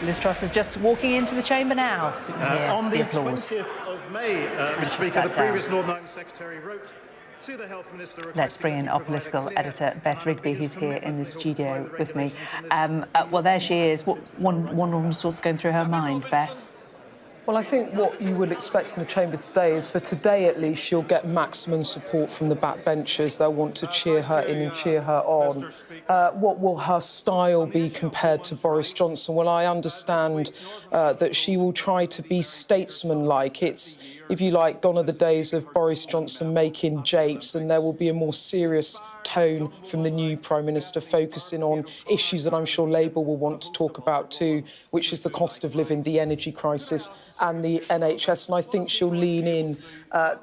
Liz Truss is just walking into the chamber now. On the applause. 20th of May, Mr. Speaker, the previous Northern Ireland Secretary wrote to the Health Minister... Let's bring in our political editor, Beth Rigby, who's here in the studio with me. Well, there she is. One wonders what's going through her mind, Beth. Well, I think what you would expect in the chamber today is for today, at least, she'll get maximum support from the backbenchers. They'll want to cheer her in and cheer her on. What will her style be compared to Boris Johnson? Well, I understand that she will try to be statesman-like. It's, if you like, gone are the days of Boris Johnson making japes, and there will be a more serious tone from the new Prime Minister, focusing on issues that I'm sure Labour will want to talk about too, which is the cost of living, the energy crisis and the NHS. And I think she'll lean in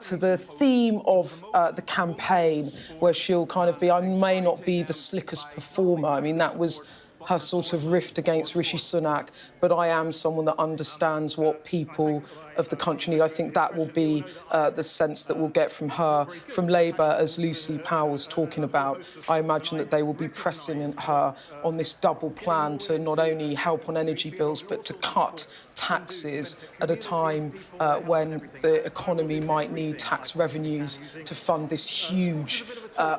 to the theme of the campaign, where she'll kind of be, I may not be the slickest performer. I mean, that was her sort of rift against Rishi Sunak, but I am someone that understands what people of the country need. I think that will be the sense that we'll get from her. From Labour, as Lucy Powell was talking about, I imagine that they will be pressing her on this double plan to not only help on energy bills, but to cut taxes at a time when the economy might need tax revenues to fund this huge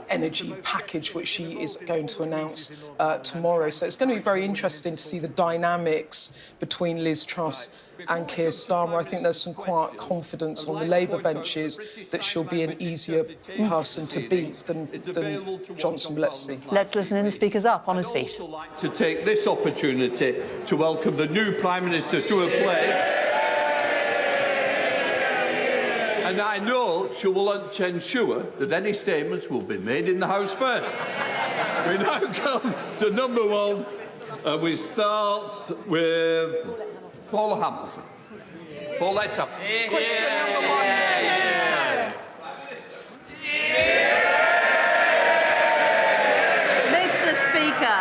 energy package, which she is going to announce tomorrow. So it's going to be very interesting to see the dynamics between Liz Truss and Keir Starmer. I think there's some quiet confidence on the Labour benches that she'll be an easier person to beat than Johnson. Let's see. Let's listen in. The Speaker's up on his feet. I'd also like to take this opportunity to welcome the new Prime Minister to her place. And I know she will ensure that any statements will be made in the House first. We now come to number one, and we start with Paul Hamilton. Pauletta. Question number one. Mr. Speaker,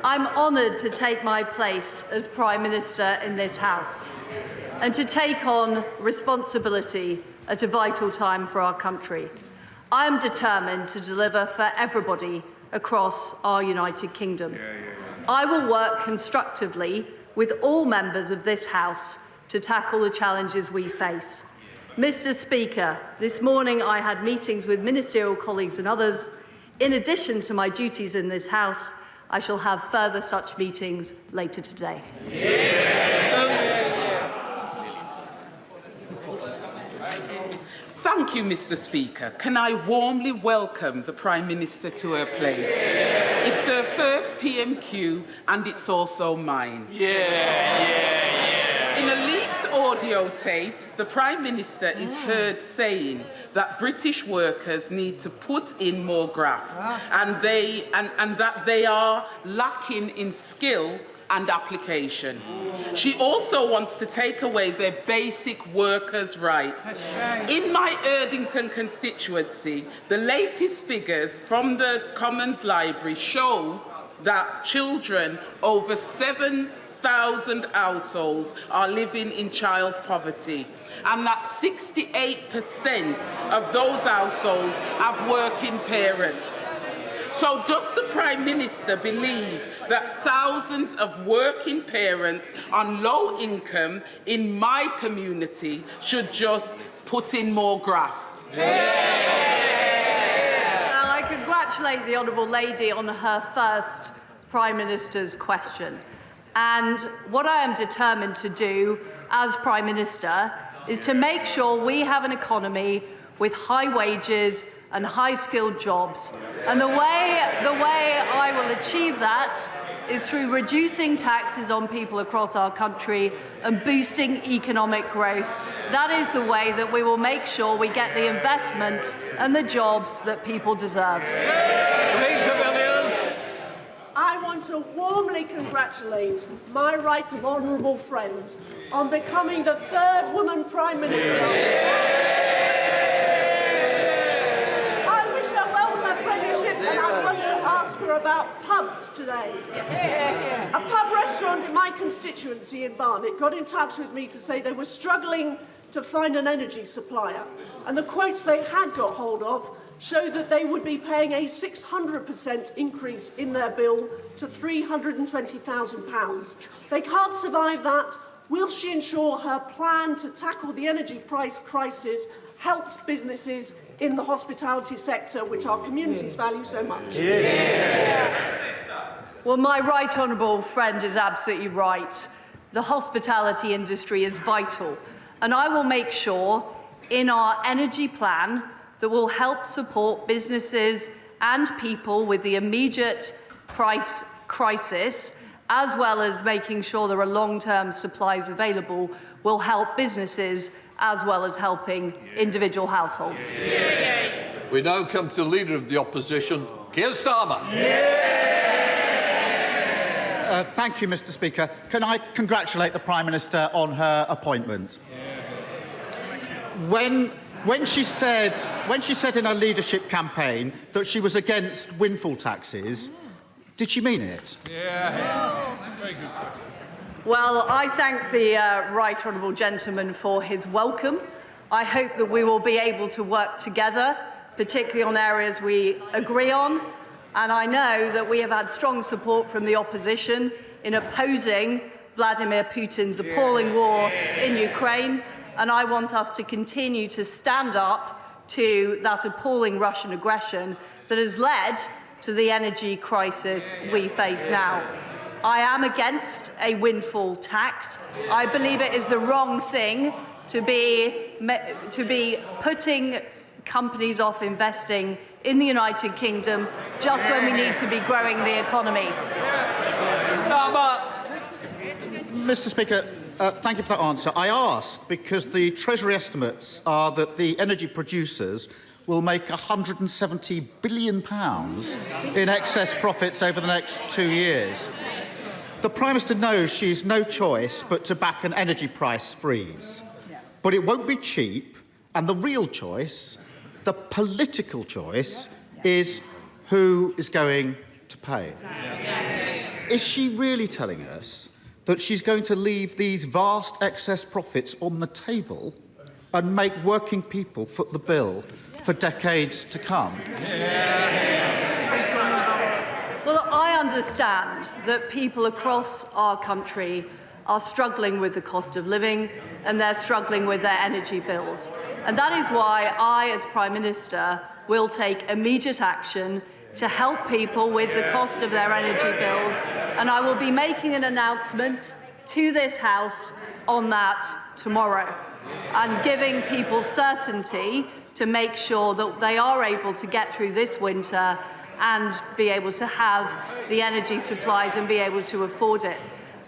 I'm honoured to take my place as Prime Minister in this House and to take on responsibility at a vital time for our country. I am determined to deliver for everybody across our United Kingdom. I will work constructively with all members of this House to tackle the challenges we face. Mr. Speaker, this morning I had meetings with ministerial colleagues and others. In addition to my duties in this House, I shall have further such meetings later today. Thank you, Mr. Speaker. Can I warmly welcome the Prime Minister to her place? It's her first PMQ, and it's also mine. In a leaked audio tape, the Prime Minister is heard saying that British workers need to put in more graft, and that they are lacking in skill and application. She also wants to take away their basic workers' rights. In my Erdington constituency, the latest figures from the Commons Library show that children over 7,000 households are living in child poverty, and that 68% of those households have working parents. So does the Prime Minister believe that thousands of working parents on low income in my community should just put in more graft? Well, I congratulate the Honourable Lady on her first Prime Minister's question. And what I am determined to do as Prime Minister is to make sure we have an economy with high wages and high-skilled jobs. And the way I will achieve that is through reducing taxes on people across our country and boosting economic growth. That is the way that we will make sure we get the investment and the jobs that people deserve. I want to warmly congratulate my right honourable friend on becoming the third woman Prime Minister. And I want to ask her about pubs today. A pub restaurant in my constituency in Barnet got in touch with me to say they were struggling to find an energy supplier. And the quotes they had got hold of showed that they would be paying a 600% increase in their bill to £320,000. They can't survive that. Will she ensure her plan to tackle the energy price crisis helps businesses in the hospitality sector, which our communities value so much? Well, my right honourable friend is absolutely right. The hospitality industry is vital, and I will make sure in our energy plan that will help support businesses and people with the immediate price crisis, as well as making sure there are long-term supplies available, will help businesses as well as helping individual households. We now come to the Leader of the Opposition, Keir Starmer. Thank you, Mr. Speaker. Can I congratulate the Prime Minister on her appointment? When she said in her leadership campaign that she was against windfall taxes, did she mean it? Very good. Well, I thank the right honourable gentleman for his welcome. I hope that we will be able to work together, particularly on areas we agree on. And I know that we have had strong support from the opposition in opposing Vladimir Putin's appalling war in Ukraine. And I want us to continue to stand up to that appalling Russian aggression that has led to the energy crisis we face now. I am against a windfall tax. I believe it is the wrong thing to be putting companies off investing in the United Kingdom just when we need to be growing the economy. Mr. Speaker, thank you for that answer. I ask because the Treasury estimates are that the energy producers will make £170 billion in excess profits over the next 2 years. The Prime Minister knows she's no choice but to back an energy price freeze. But it won't be cheap, and the real choice, the political choice, is who is going to pay. Is she really telling us that she's going to leave these vast excess profits on the table and make working people foot the bill for decades to come? Well, I understand that people across our country are struggling with the cost of living and they're struggling with their energy bills. And that is why I, as Prime Minister, will take immediate action to help people with the cost of their energy bills. And I will be making an announcement to this House on that tomorrow and giving people certainty to make sure that they are able to get through this winter and be able to have the energy supplies and be able to afford it.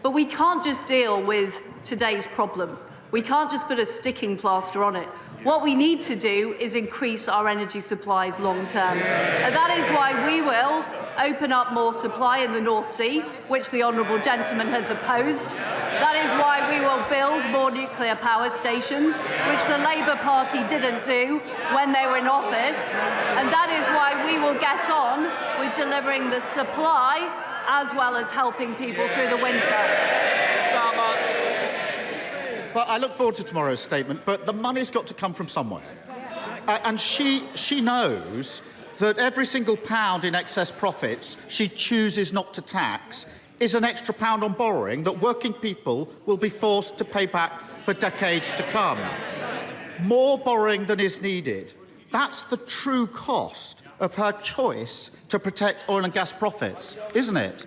But we can't just deal with today's problem. We can't just put a sticking plaster on it. What we need to do is increase our energy supplies long term. And that is why we will open up more supply in the North Sea, which the honourable gentleman has opposed. That is why we will build more nuclear power stations, which the Labour Party didn't do when they were in office. And that is why we will get on with delivering the supply as well as helping people through the winter. Well, I look forward to tomorrow's statement, but the money's got to come from somewhere. And she knows that every single pound in excess profits she chooses not to tax is an extra pound on borrowing that working people will be forced to pay back for decades to come. More borrowing than is needed. That's the true cost of her choice to protect oil and gas profits, isn't it?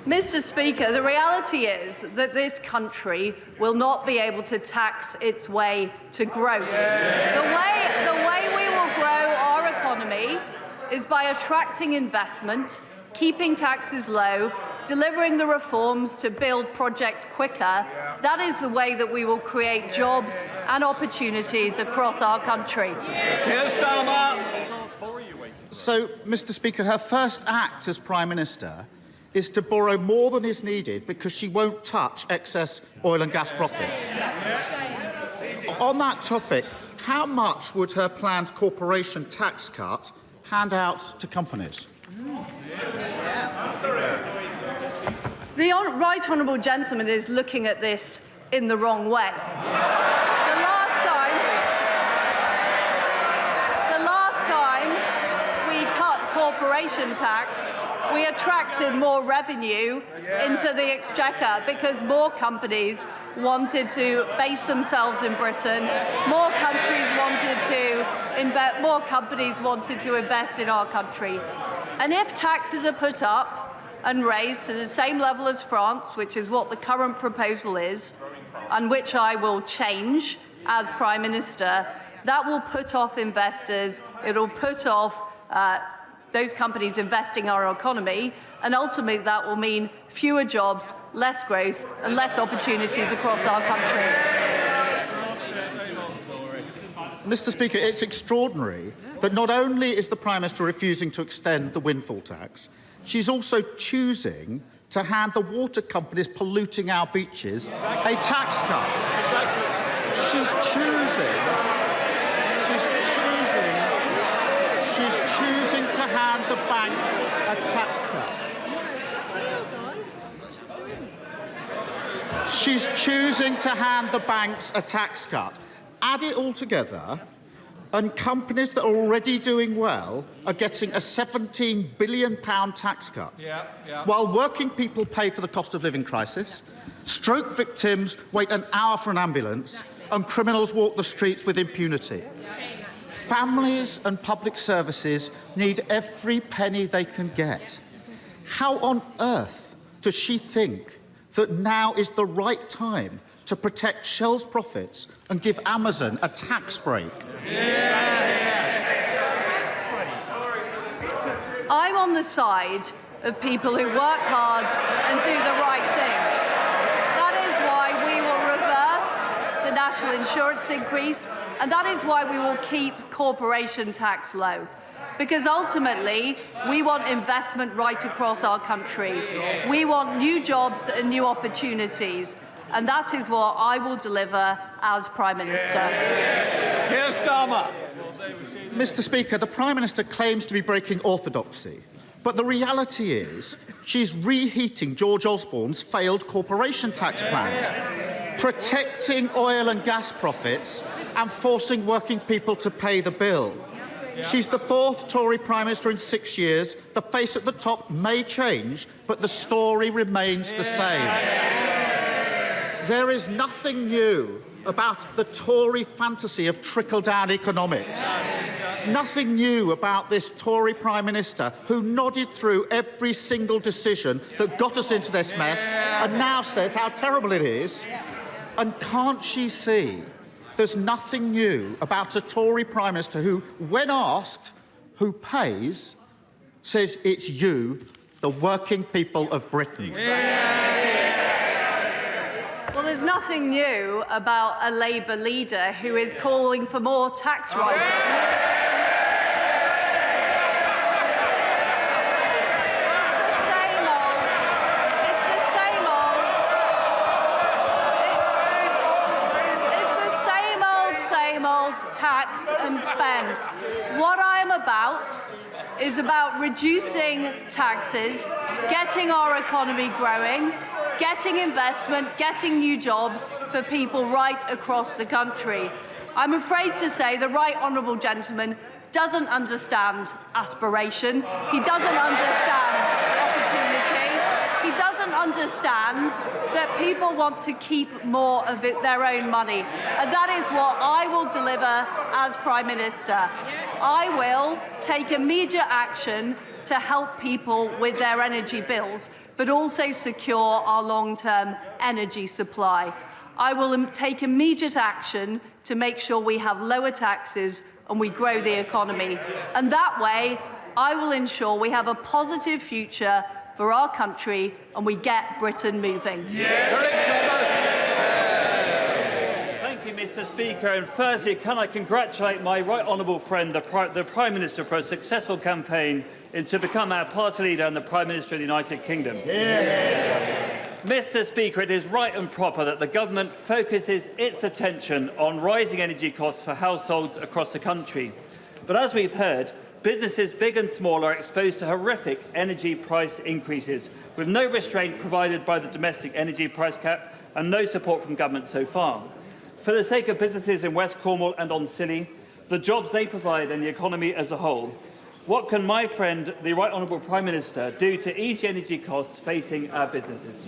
Mr. Speaker, the reality is that this country will not be able to tax its way to growth. The way we will grow our economy is by attracting investment, keeping taxes low, delivering the reforms to build projects quicker. That is the way that we will create jobs and opportunities across our country. So, Mr. Speaker, her first act as Prime Minister is to borrow more than is needed because she won't touch excess oil and gas profits. On that topic, how much would her planned corporation tax cut hand out to companies? The right honourable gentleman is looking at this in the wrong way. corporation tax, we attracted more revenue into the exchequer because more companies wanted to base themselves in Britain, more companies wanted to invest in our country. And if taxes are put up and raised to the same level as France, which is what the current proposal is, and which I will change as Prime Minister, that will put off investors, it'll put off those companies investing in our economy, and ultimately that will mean fewer jobs, less growth and less opportunities across our country. Mr. Speaker, it's extraordinary that not only is the Prime Minister refusing to extend the windfall tax, she's also choosing to hand the water companies polluting our beaches a tax cut. She's choosing to hand the banks a tax cut. She's choosing to hand the banks a tax cut. Add it all together, and companies that are already doing well are getting a £17 billion tax cut, while working people pay for the cost of living crisis, stroke victims wait an hour for an ambulance, and criminals walk the streets with impunity. Families and public services need every penny they can get. How on earth does she think that now is the right time to protect Shell's profits and give Amazon a tax break? I'm on the side of people who work hard and do the right thing. That is why we will reverse the national insurance increase, and that is why we will keep corporation tax low. Because ultimately, we want investment right across our country. We want new jobs and new opportunities. And that is what I will deliver as Prime Minister. Keir Starmer. Mr. Speaker, the Prime Minister claims to be breaking orthodoxy, but the reality is she's reheating George Osborne's failed corporation tax plans, protecting oil and gas profits and forcing working people to pay the bill. She's the fourth Tory Prime Minister in 6 years. The face at the top may change, but the story remains the same. There is nothing new about the Tory fantasy of trickle-down economics. Nothing new about this Tory Prime Minister who nodded through every single decision that got us into this mess and now says how terrible it is. And can't she see there's nothing new about a Tory Prime Minister who, when asked who pays, says it's you, the working people of Britain? Well, there's nothing new about a Labour leader who is calling for more tax rises. Tax and spend. What I'm about is about reducing taxes, getting our economy growing, getting investment, getting new jobs for people right across the country. I'm afraid to say the right honourable gentleman doesn't understand aspiration. He doesn't understand opportunity. He doesn't understand that people want to keep more of their own money. And that is what I will deliver as Prime Minister. I will take immediate action to help people with their energy bills, but also secure our long-term energy supply. I will take immediate action to make sure we have lower taxes and we grow the economy. And that way, I will ensure we have a positive future for our country and we get Britain moving. Thank you, Mr. Speaker. And firstly, can I congratulate my right honourable friend, the Prime Minister, for a successful campaign to become our party leader and the Prime Minister of the United Kingdom. Mr. Speaker, it is right and proper that the government focuses its attention on rising energy costs for households across the country. But as we've heard, businesses big and small are exposed to horrific energy price increases, with no restraint provided by the domestic energy price cap and no support from government so far. For the sake of businesses in West Cornwall and on Scilly, the jobs they provide and the economy as a whole, What can my friend, the Right Honourable Prime Minister, do to ease the energy costs facing our businesses?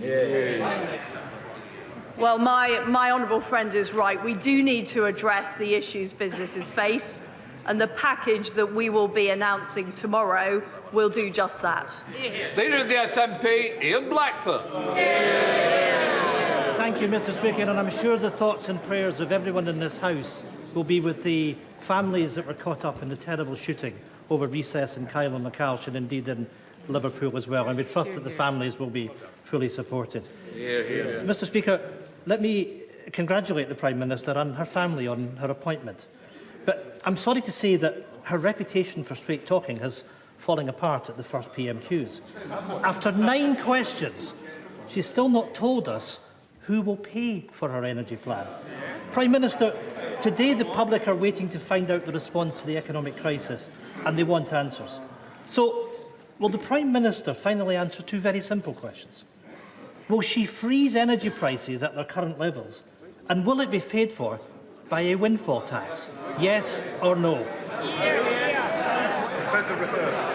Well, my honourable friend is right. We do need to address the issues businesses face, and the package that we will be announcing tomorrow will do just that. Leader of the SNP, Ian Blackford. Thank you, Mr. Speaker, and I'm sure the thoughts and prayers of everyone in this House will be with the families that were caught up in the terrible shooting over recess in Kyle and McCalsh, and indeed in Liverpool as well. And we trust that the families will be fully supported. Mr. Speaker, let me congratulate the Prime Minister and her family on her appointment. But I'm sorry to say that her reputation for straight talking has falling apart at the first PMQs. After 9 questions, she's still not told us who will pay for her energy plan. Prime Minister, today the public are waiting to find out the response to the economic crisis, and they want answers. So, will the Prime Minister finally answer 2 very simple questions? Will she freeze energy prices at their current levels? And will it be paid for by a windfall tax? Yes or no?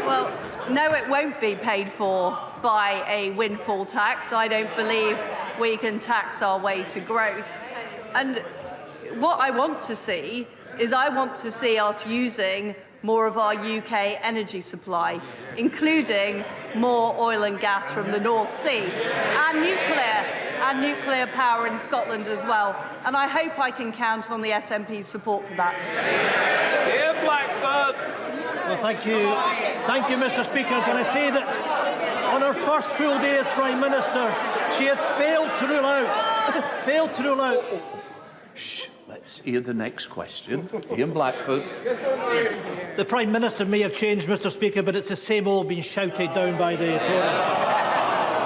Well, no, it won't be paid for by a windfall tax. I don't believe we can tax our way to growth. And what I want to see is us using more of our UK energy supply, including more oil and gas from the North Sea and nuclear power in Scotland as well. And I hope I can count on the SNP's support for that. Ian Blackford. Well, thank you, Mr. Speaker. Can I say that on her first full day as Prime Minister, she has failed to rule out. Shh, let's hear the next question. Ian Blackford. The Prime Minister may have changed, Mr. Speaker, but it's the same old being shouted down by the Tories.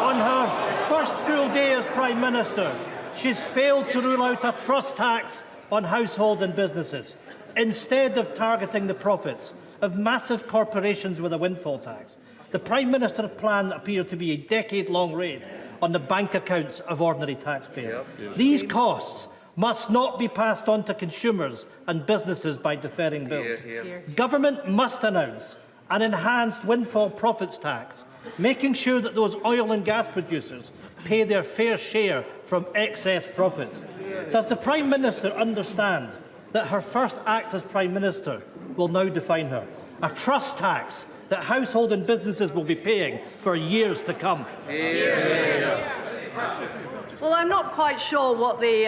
On her first full day as Prime Minister, she's failed to rule out a trust tax on household and businesses, instead of targeting the profits of massive corporations with a windfall tax. The Prime Minister's plan appeared to be a decade-long raid on the bank accounts of ordinary taxpayers. These costs must not be passed on to consumers and businesses by deferring bills. Government must announce an enhanced windfall profits tax, making sure that those oil and gas producers pay their fair share from excess profits. Does the Prime Minister understand that her first act as Prime Minister will now define her? A trust tax that household and businesses will be paying for years to come. Well, I'm not quite sure what the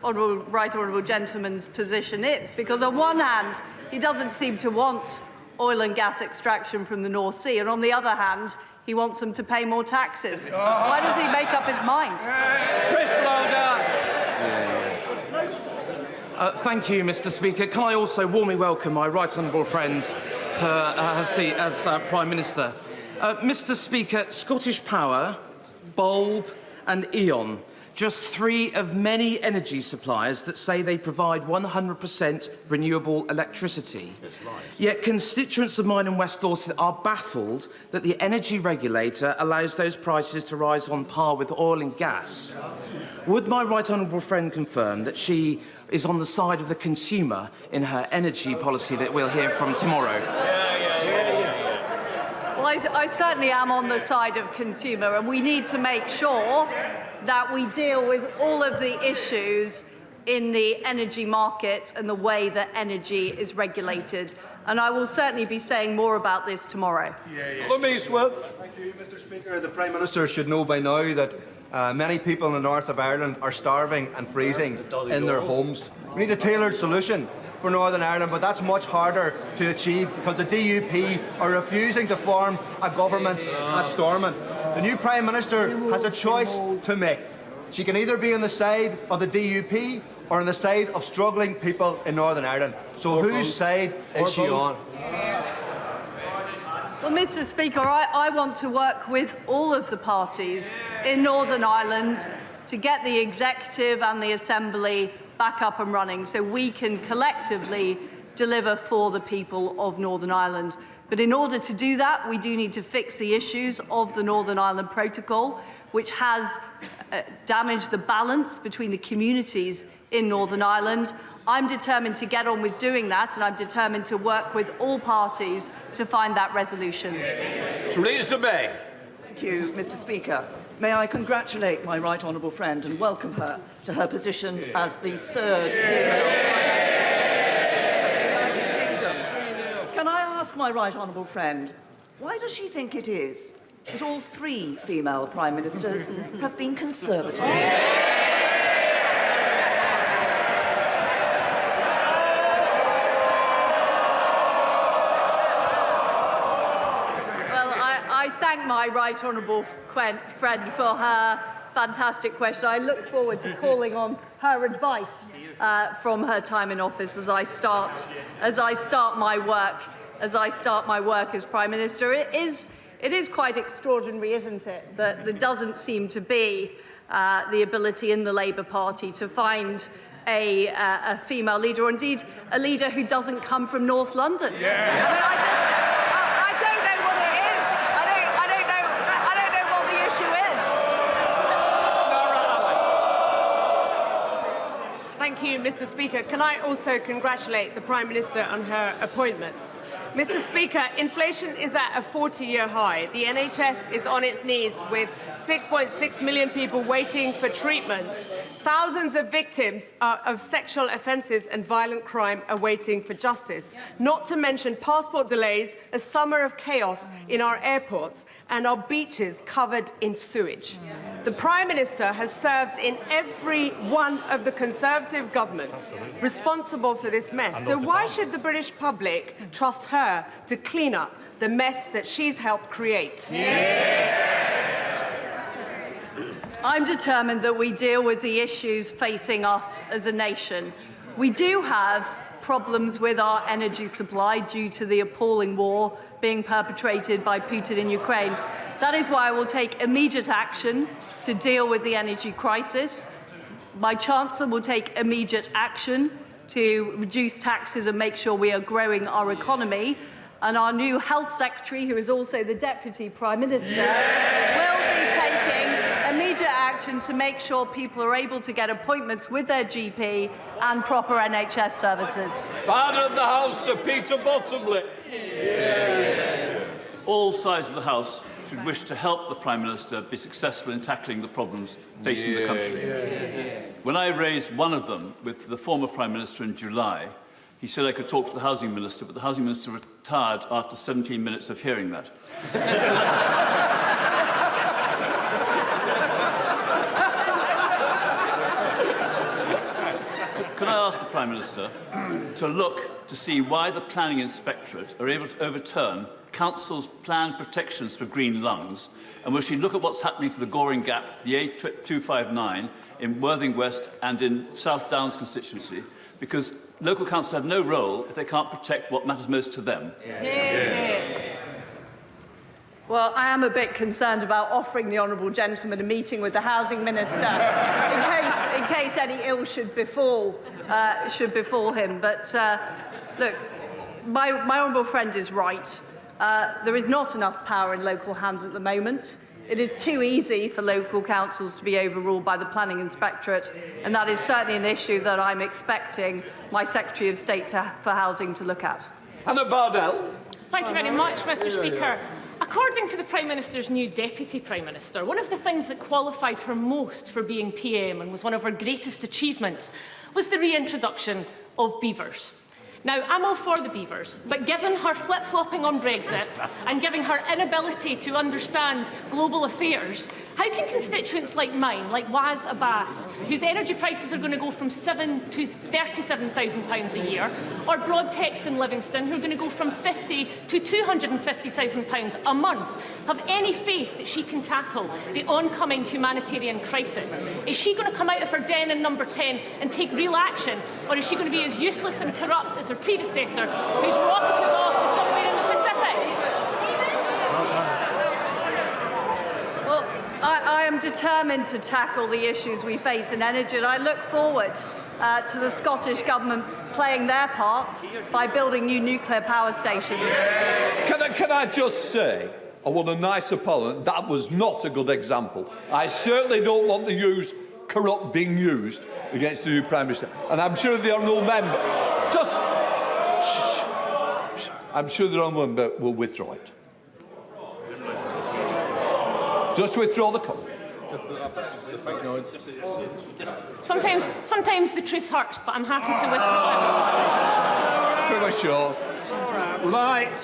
Right Honourable Gentleman's position is, because on one hand, he doesn't seem to want oil and gas extraction from the North Sea, and on the other hand, he wants them to pay more taxes. Why does he make up his mind? Chris Lauder. Thank you, Mr. Speaker. Can I also warmly welcome my right honourable friend to her seat as Prime Minister. Mr. Speaker, Scottish Power, Bulb and E.ON, just 3 of many energy suppliers that say they provide 100% renewable electricity. Yet constituents of mine in West Dorset are baffled that the energy regulator allows those prices to rise on par with oil and gas. Would my right honourable friend confirm that she is on the side of the consumer in her energy policy that we'll hear from tomorrow? Well, I certainly am on the side of consumer, and we need to make sure that we deal with all of the issues in the energy market and the way that energy is regulated. And I will certainly be saying more about this tomorrow. Thank you, Mr. Speaker. The Prime Minister should know by now that many people in the north of Ireland are starving and freezing in their homes. We need a tailored solution for Northern Ireland, but that's much harder to achieve because the DUP are refusing to form a government at Stormont. The new Prime Minister has a choice to make. She can either be on the side of the DUP or on the side of struggling people in Northern Ireland. So whose side is she on? Well, Mr. Speaker, I want to work with all of the parties in Northern Ireland to get the Executive and the Assembly back up and running so we can collectively deliver for the people of Northern Ireland. But in order to do that, we do need to fix the issues of the Northern Ireland Protocol, which has damage the balance between the communities in Northern Ireland. I'm determined to get on with doing that, and I'm determined to work with all parties to find that resolution. Theresa May. Thank you, Mr. Speaker. May I congratulate my right honourable friend and welcome her to her position as the third female Prime Minister of the United Kingdom. Can I ask my right honourable friend, why does she think it is that all three female Prime Ministers have been Conservative? I thank my right honourable friend for her fantastic question. I look forward to calling on her advice from her time in office as I start my work as Prime Minister. It is quite extraordinary, isn't it, that there doesn't seem to be the ability in the Labour Party to find a female leader, or indeed a leader who doesn't come from North London. Yeah. I mean, I don't know what it is. I don't know what the issue is. Thank you, Mr. Speaker. Can I also congratulate the Prime Minister on her appointment? Mr. Speaker, inflation is at a 40-year high. The NHS is on its knees with 6.6 million people waiting for treatment. Thousands of victims of sexual offences and violent crime are waiting for justice. Not to mention passport delays, a summer of chaos in our airports, and our beaches covered in sewage. The Prime Minister has served in every one of the Conservative governments responsible for this mess. So why should the British public trust her to clean up the mess that she's helped create? I'm determined that we deal with the issues facing us as a nation. We do have problems with our energy supply due to the appalling war being perpetrated by Putin in Ukraine. That is why I will take immediate action to deal with the energy crisis. My Chancellor will take immediate action to reduce taxes and make sure we are growing our economy. And our new Health Secretary, who is also the Deputy Prime Minister, will be taking immediate action to make sure people are able to get appointments with their GP and proper NHS services. Father of the House, Sir Peter Bottomley. All sides of the House should wish to help the Prime Minister be successful in tackling the problems facing the country. When I raised one of them with the former Prime Minister in July, he said I could talk to the Housing Minister, but the Housing Minister retired after 17 minutes of hearing that. Can I ask the Prime Minister to look to see why the Planning Inspectorate are able to overturn Council's planned protections for green lungs, and will she look at what's happening to the Goring Gap, the A259 in Worthing West and in South Downs constituency, because local councils have no role if they can't protect what matters most to them. Well, I am a bit concerned about offering the honourable gentleman a meeting with the Housing Minister in case any ill should befall him. But look, my honourable friend is right. There is not enough power in local hands at the moment. It is too easy for local councils to be overruled by the Planning Inspectorate, and that is certainly an issue that I'm expecting my Secretary of State for Housing to look at. Hannah Bardell. Thank you very much, Mr. Speaker. According to the Prime Minister's new Deputy Prime Minister, one of the things that qualified her most for being PM and was one of her greatest achievements was the reintroduction of beavers. Now, I'm all for the beavers, but given her flip-flopping on Brexit and given her inability to understand global affairs, how can constituents like mine, like Waz Abbas, whose energy prices are going to go from £7,000 to £37,000 a year, or Broadtext in Livingston, who are going to go from £50,000 to £250,000 a month, have any faith that she can tackle the oncoming humanitarian crisis? Is she going to come out of her den in Number 10 and take real action, or is she going to be as useless and corrupt as her predecessor, who's rocketed off to somewhere in the Pacific? Well, I am determined to tackle the issues we face in energy, and I look forward to the Scottish Government playing their part by building new nuclear power stations. Can I just say I want a nicer Parliament. That was not a good example. I certainly don't want to use corrupt being used against the new Prime Minister. And I'm sure the honourable member... Just... I'm sure the honourable member will withdraw it. Just withdraw the comment. Sometimes the truth hurts, but I'm happy to withdraw Pretty sure. Right.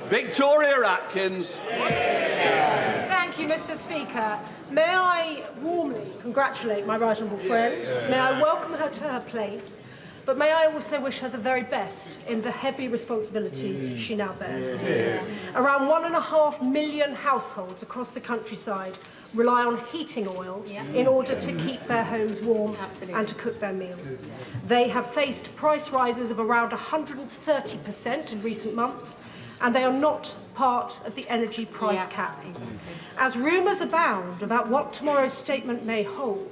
Victoria Atkins. Thank you, Mr. Speaker. May I warmly congratulate my right honourable friend. May I welcome her to her place. But may I also wish her the very best in the heavy responsibilities she now bears. Around 1.5 million households across the countryside rely on heating oil in order to keep their homes warm and to cook their meals. They have faced price rises of around 130% in recent months, and they are not part of the energy price cap. As rumours abound about what tomorrow's statement may hold,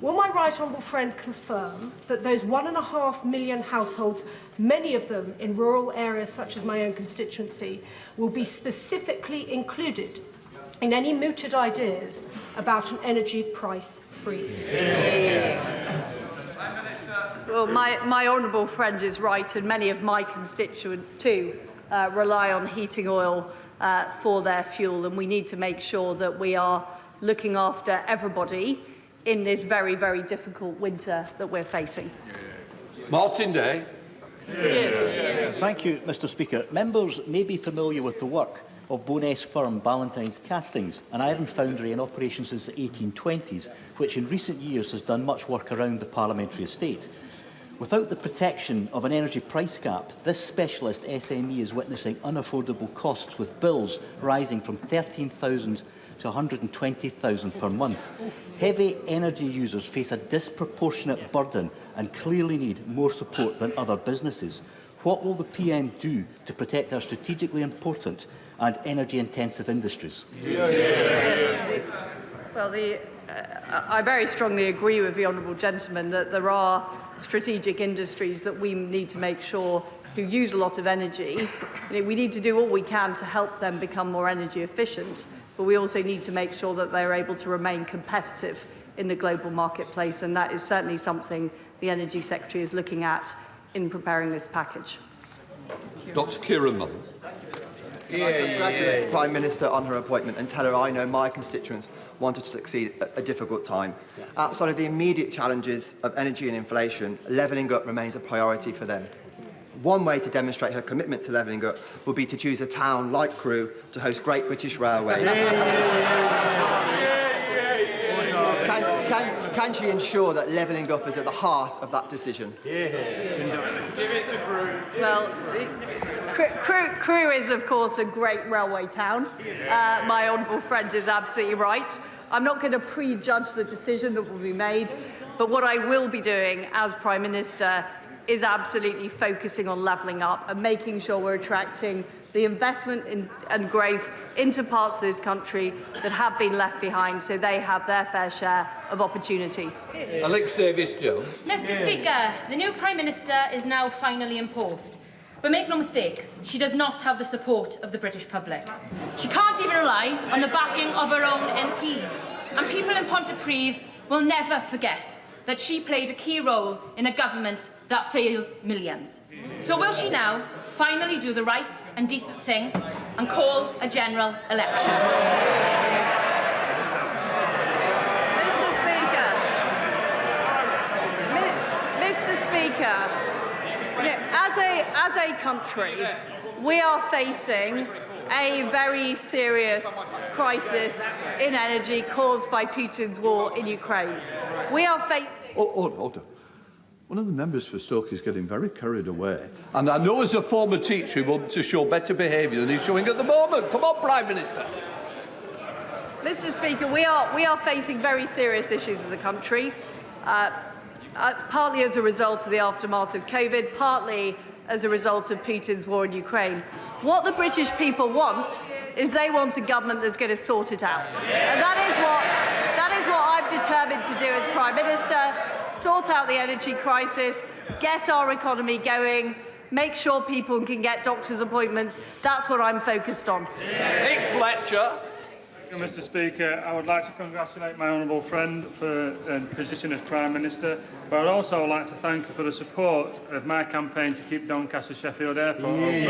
will my right honourable friend confirm that those 1.5 million households, many of them in rural areas such as my own constituency, will be specifically included in any mooted ideas about an energy price freeze? Well, my honourable friend is right, and many of my constituents too rely on heating oil for their fuel, and we need to make sure that we are looking after everybody in this very, very difficult winter that we're facing. Martin Day. Thank you, Mr. Speaker. Members may be familiar with the work of Bowness firm Ballantyne's Castings, an iron foundry in operation since the 1820s, which in recent years has done much work around the parliamentary estate. Without the protection of an energy price cap, this specialist SME is witnessing unaffordable costs, with bills rising from £13,000 to £120,000 per month. Heavy energy users face a disproportionate burden and clearly need more support than other businesses. What will the PM do to protect our strategically important and energy-intensive industries? Well, I very strongly agree with the honourable gentleman that there are strategic industries that we need to make sure who use a lot of energy. We need to do all we can to help them become more energy efficient, but we also need to make sure that they're able to remain competitive in the global marketplace, and that is certainly something the Energy Secretary is looking at in preparing this package. Dr. Kieran Mullen. Can I congratulate the Prime Minister on her appointment and tell her I know my constituents wanted to succeed at a difficult time. Outside of the immediate challenges of energy and inflation, levelling up remains a priority for them. One way to demonstrate her commitment to levelling up would be to choose a town like Crewe to host Great British Railways. Can she ensure that levelling up is at the heart of that decision? Give it to Crewe. Well, Crewe is, of course, a great railway town. My honourable friend is absolutely right. I'm not going to prejudge the decision that will be made, but what I will be doing as Prime Minister is absolutely focusing on levelling up and making sure we're attracting the investment and growth into parts of this country that have been left behind, so they have their fair share of opportunity. Alex Davis-Jones. Mr. Speaker, the new Prime Minister is now finally in post. But make no mistake, she does not have the support of the British public. She can't even rely on the backing of her own MPs. And people in Pontypridd will never forget that she played a key role in a government that failed millions. So will she now finally do the right and decent thing and call a general election? Mr. Speaker, as a country, we are facing a very serious crisis in energy caused by Putin's war in Ukraine. We are facing... Hold on. One of the members for Stoke is getting very carried away. And I know as a former teacher he wants to show better behaviour than he's showing at the moment. Come on, Prime Minister. Mr. Speaker, we are facing very serious issues as a country, partly as a result of the aftermath of COVID, partly as a result of Putin's war in Ukraine. What the British people want is they want a government that's going to sort it out. And that is what I'm determined to do as Prime Minister, sort out the energy crisis, get our economy going, make sure people can get doctor's appointments. That's what I'm focused on. Nick Fletcher. Mr. Speaker, I would like to congratulate my honourable friend for her position as Prime Minister, but I'd also like to thank her for the support of my campaign to keep Doncaster Sheffield Airport open.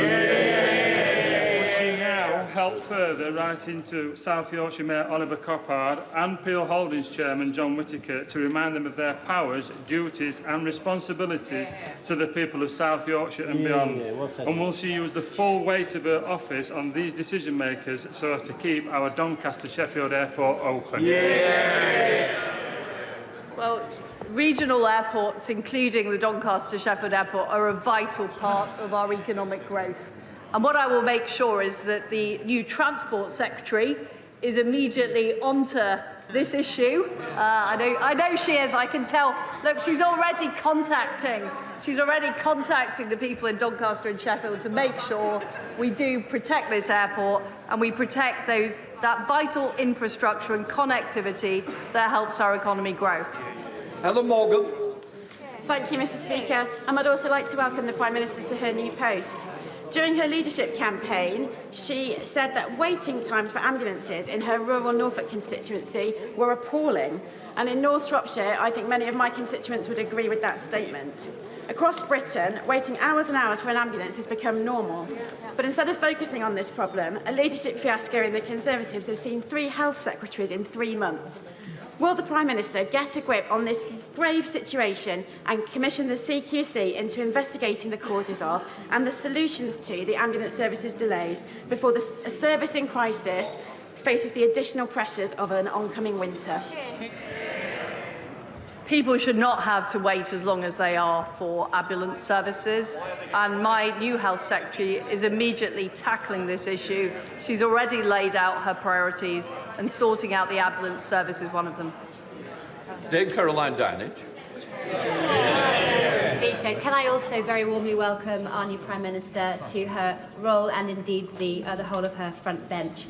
Would she now help further right into South Yorkshire Mayor Oliver Coppard and Peel Holdings Chairman John Whittaker to remind them of their powers, duties and responsibilities to the people of South Yorkshire and beyond? And will she use the full weight of her office on these decision makers so as to keep our Doncaster Sheffield Airport open? Well, regional airports, including the Doncaster Sheffield Airport, are a vital part of our economic growth. And what I will make sure is that the new Transport Secretary is immediately onto this issue. I know she is, I can tell. Look, she's already contacting the people in Doncaster and Sheffield to make sure we do protect this airport and we protect that vital infrastructure and connectivity that helps our economy grow. Helen Morgan. Thank you, Mr. Speaker. And I'd also like to welcome the Prime Minister to her new post. During her leadership campaign, she said that waiting times for ambulances in her rural Norfolk constituency were appalling. And in North Shropshire, I think many of my constituents would agree with that statement. Across Britain, waiting hours and hours for an ambulance has become normal. But instead of focusing on this problem, a leadership fiasco in the Conservatives have seen 3 health secretaries in 3 months. Will the Prime Minister get a grip on this grave situation and commission the CQC into investigating the causes of and the solutions to the ambulance services delays before the service in crisis faces the additional pressures of an oncoming winter? People should not have to wait as long as they are for ambulance services, and my new Health Secretary is immediately tackling this issue. She's already laid out her priorities, and sorting out the ambulance service is one of them. Dame Caroline Downage. Speaker, can I also very warmly welcome our new Prime Minister to her role and indeed the whole of her front bench.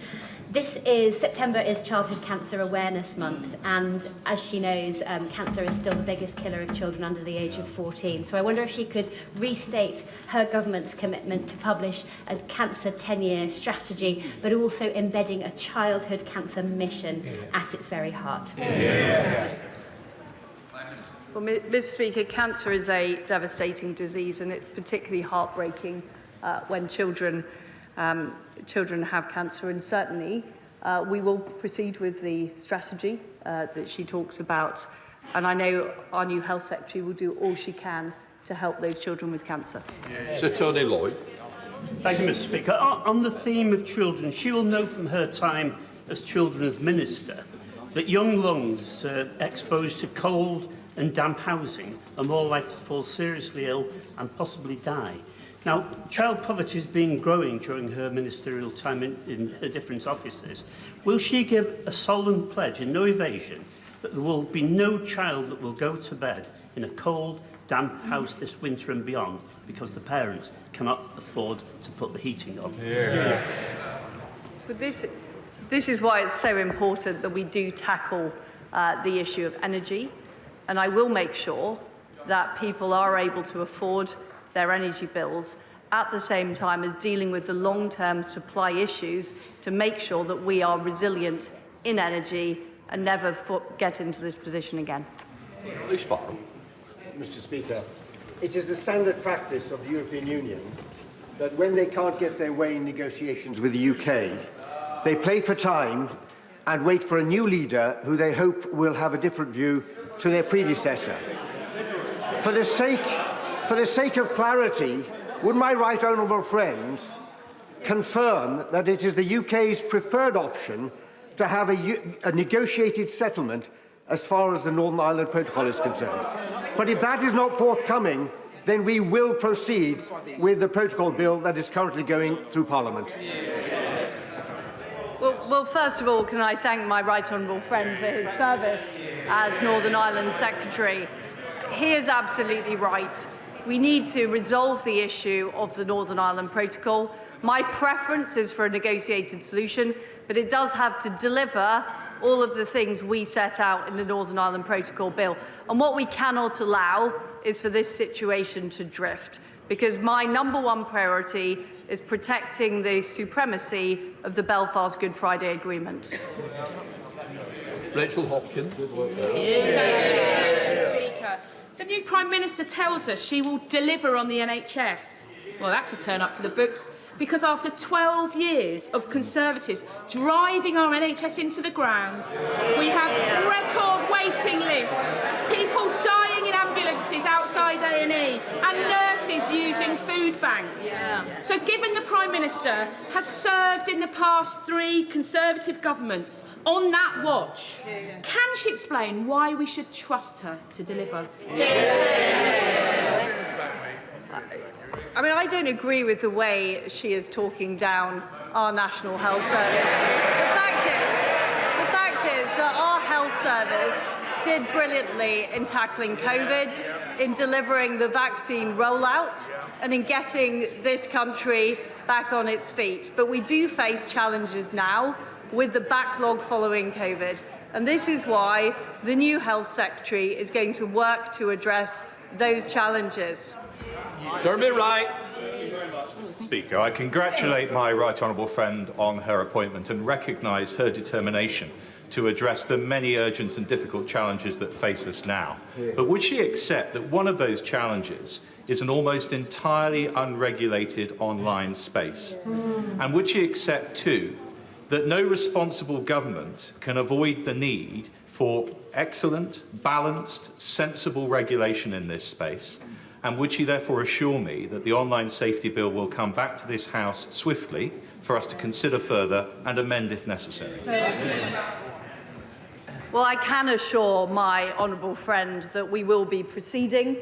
September is Childhood Cancer Awareness Month, and as she knows, cancer is still the biggest killer of children under the age of 14. So I wonder if she could restate her government's commitment to publish a cancer 10-year strategy, but also embedding a childhood cancer mission at its very heart. Well, Mr. Speaker, cancer is a devastating disease, and it's particularly heartbreaking when children have cancer, and certainly we will proceed with the strategy that she talks about, and I know our new Health Secretary will do all she can to help those children with cancer. Sir Tony Lloyd. Thank you, Mr. Speaker. On the theme of children, she will know from her time as Children's Minister that young lungs exposed to cold and damp housing are more likely to fall seriously ill and possibly die. Now, child poverty has been growing during her ministerial time in her different offices. Will she give a solemn pledge and no evasion that there will be no child that will go to bed in a cold, damp house this winter and beyond because the parents cannot afford to put the heating on? But this is why it's so important that we do tackle the issue of energy, and I will make sure that people are able to afford their energy bills at the same time as dealing with the long-term supply issues to make sure that we are resilient in energy and never get into this position again. Mr. Speaker, it is the standard practice of the European Union that when they can't get their way in negotiations with the UK, they play for time and wait for a new leader who they hope will have a different view to their predecessor. For the sake of clarity, would my right honourable friend confirm that it is the UK's preferred option to have a negotiated settlement as far as the Northern Ireland Protocol is concerned? But if that is not forthcoming, then we will proceed with the protocol bill that is currently going through Parliament. Well, first of all, can I thank my right honourable friend for his service as Northern Ireland Secretary. He is absolutely right. We need to resolve the issue of the Northern Ireland Protocol. My preference is for a negotiated solution, but it does have to deliver all of the things we set out in the Northern Ireland Protocol bill. And what we cannot allow is for this situation to drift, because my #1 priority is protecting the supremacy of the Belfast Good Friday Agreement. Rachel Hopkins. Mr. Speaker, the new Prime Minister tells us she will deliver on the NHS. Well, that's a turn up for the books, because after 12 years of Conservatives driving our NHS into the ground, we have record waiting lists, people dying in ambulances outside A&E, and nurses using food banks. So given the Prime Minister has served in the past 3 Conservative governments on that watch, can she explain why we should trust her to deliver? I mean, I don't agree with the way she is talking down our National Health Service. The fact is that our health service did brilliantly in tackling COVID, in delivering the vaccine rollout, and in getting this country back on its feet. But we do face challenges now with the backlog following COVID. And this is why the new Health Secretary is going to work to address those challenges. Jeremy Wright. Speaker, I congratulate my right honourable friend on her appointment and recognise her determination to address the many urgent and difficult challenges that face us now. But would she accept that one of those challenges is an almost entirely unregulated online space? And would she accept, too, that no responsible government can avoid the need for excellent, balanced, sensible regulation in this space? And would she therefore assure me that the online safety bill will come back to this House swiftly for us to consider further and amend if necessary? Well, I can assure my honourable friend that we will be proceeding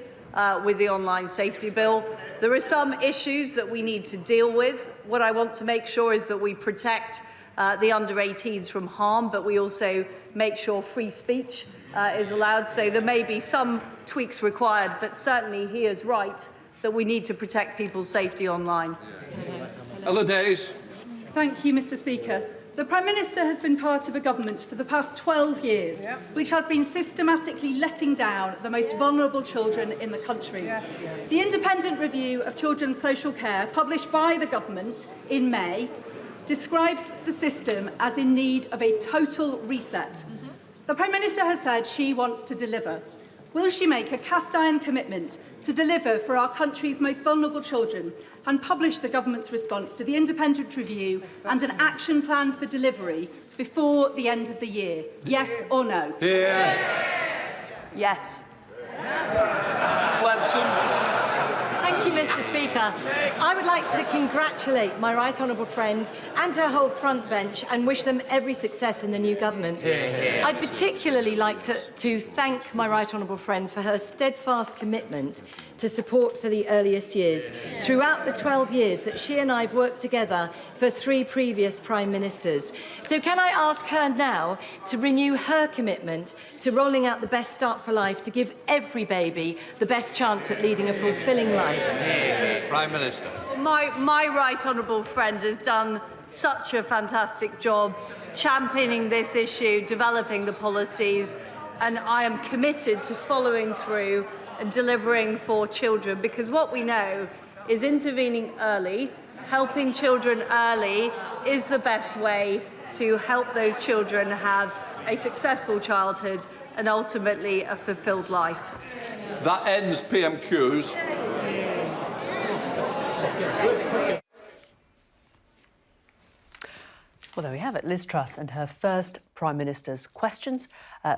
with the online safety bill. There are some issues that we need to deal with. What I want to make sure is that we protect the under-18s from harm, but we also make sure free speech is allowed. So there may be some tweaks required, but certainly he is right that we need to protect people's safety online. Ellen Hayes. Thank you, Mr. Speaker. The Prime Minister has been part of a government for the past 12 years, which has been systematically letting down the most vulnerable children in the country. The independent review of children's social care, published by the government in May, describes the system as in need of a total reset. The Prime Minister has said she wants to deliver. Will she make a cast-iron commitment to deliver for our country's most vulnerable children and publish the government's response to the independent review and an action plan for delivery before the end of the year? Yes or no? Yes. Thank you, Mr. Speaker. I would like to congratulate my right honourable friend and her whole front bench and wish them every success in the new government. I'd particularly like to thank my right honourable friend for her steadfast commitment to support for the earliest years throughout the 12 years that she and I have worked together for 3 previous Prime Ministers. So can I ask her now to renew her commitment to rolling out the Best Start for Life to give every baby the best chance at leading a fulfilling life? Prime Minister. My right honourable friend has done such a fantastic job championing this issue, developing the policies, and I am committed to following through and delivering for children, because what we know is intervening early, helping children early is the best way to help those children have a successful childhood and ultimately a fulfilled life. That ends PMQs. Well, there we have it. Liz Truss and her first Prime Minister's questions,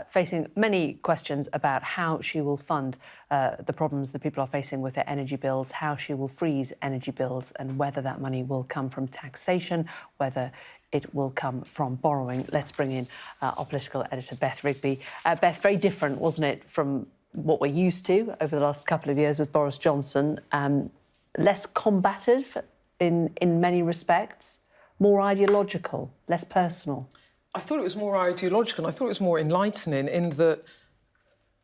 facing many questions about how she will fund the problems that people are facing with their energy bills, how she will freeze energy bills, and whether that money will come from taxation, whether it will come from borrowing. Let's bring in our political editor, Beth Rigby. Beth, very different, wasn't it, from what we're used to over the last couple of years with Boris Johnson? Less combative in many respects, more ideological, less personal. I thought it was more ideological, and I thought it was more enlightening in that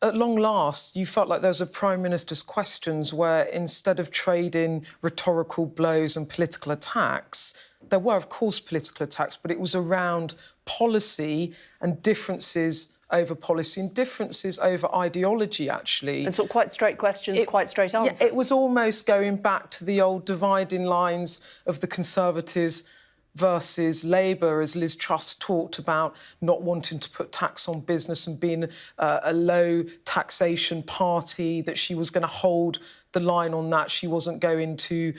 at long last, you felt like there was a Prime Minister's questions where instead of trading rhetorical blows and political attacks, there were, of course, political attacks, but it was around policy and differences over policy and differences over ideology, actually. And so quite straight questions, quite straight answers. Yeah, it was almost going back to the old dividing lines of the Conservatives versus Labour, as Liz Truss talked about not wanting to put tax on business and being a low taxation party, that she was going to hold the line on that. She wasn't going to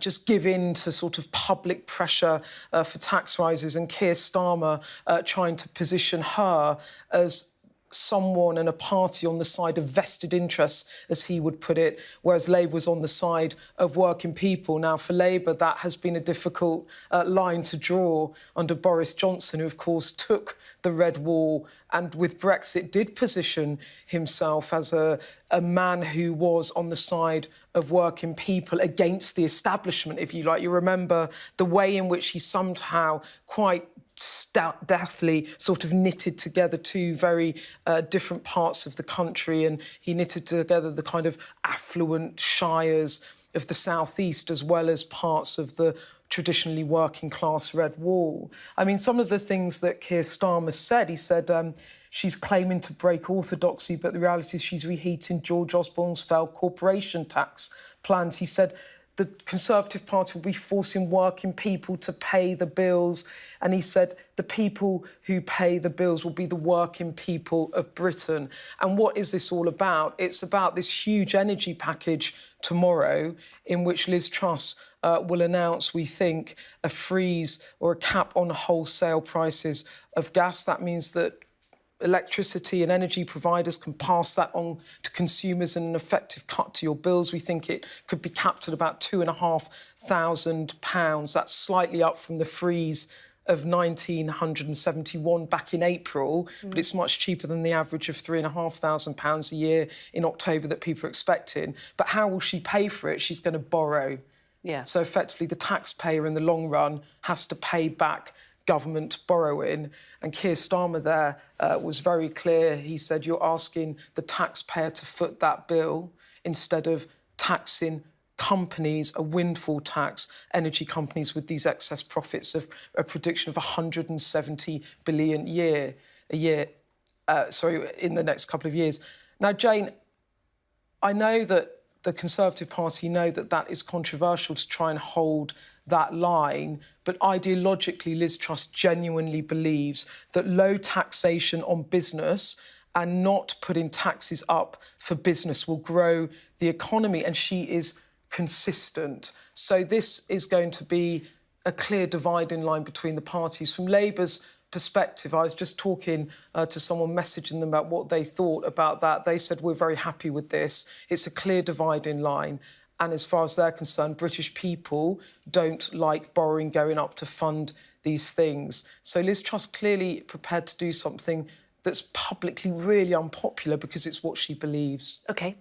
just give in to sort of public pressure for tax rises, and Keir Starmer trying to position her as someone and a party on the side of vested interests, as he would put it, whereas Labour was on the side of working people. Now, for Labour, that has been a difficult line to draw under Boris Johnson, who, of course, took the red wall and with Brexit did position himself as a man who was on the side of working people against the establishment, if you like. You remember the way in which he somehow quite deathly sort of knitted together two very different parts of the country, and he knitted together the kind of affluent shires of the southeast as well as parts of the traditionally working class red wall. I mean, some of the things that Keir Starmer said, he said she's claiming to break orthodoxy, but the reality is she's reheating George Osborne's failed corporation tax plans. He said the Conservative Party will be forcing working people to pay the bills. And he said the people who pay the bills will be the working people of Britain. And what is this all about? It's about this huge energy package tomorrow in which Liz Truss will announce, we think, a freeze or a cap on wholesale prices of gas. That means that electricity and energy providers can pass that on to consumers in an effective cut to your bills. We think it could be capped at about £2,500. That's slightly up from the freeze of 1,971 back in April, but it's much cheaper than the average of £3,500 a year in October that people are expecting. But how will she pay for it? She's going to borrow. Yeah. So effectively, the taxpayer in the long run has to pay back government borrowing. And Keir Starmer there was very clear. He said, you're asking the taxpayer to foot that bill instead of taxing companies, a windfall tax, energy companies with these excess profits of a prediction of 170 billion in the next couple of years. Now, Jane, I know that the Conservative Party know that that is controversial to try and hold that line, but ideologically, Liz Truss genuinely believes that low taxation on business and not putting taxes up for business will grow the economy, and she is consistent. So this is going to be a clear dividing line between the parties. From Labour's perspective, I was just talking to someone, messaging them about what they thought about that. They said, we're very happy with this. It's a clear dividing line. And as far as they're concerned, British people don't like borrowing going up to fund these things. So Liz Truss clearly prepared to do something that's publicly really unpopular because it's what she believes. OK.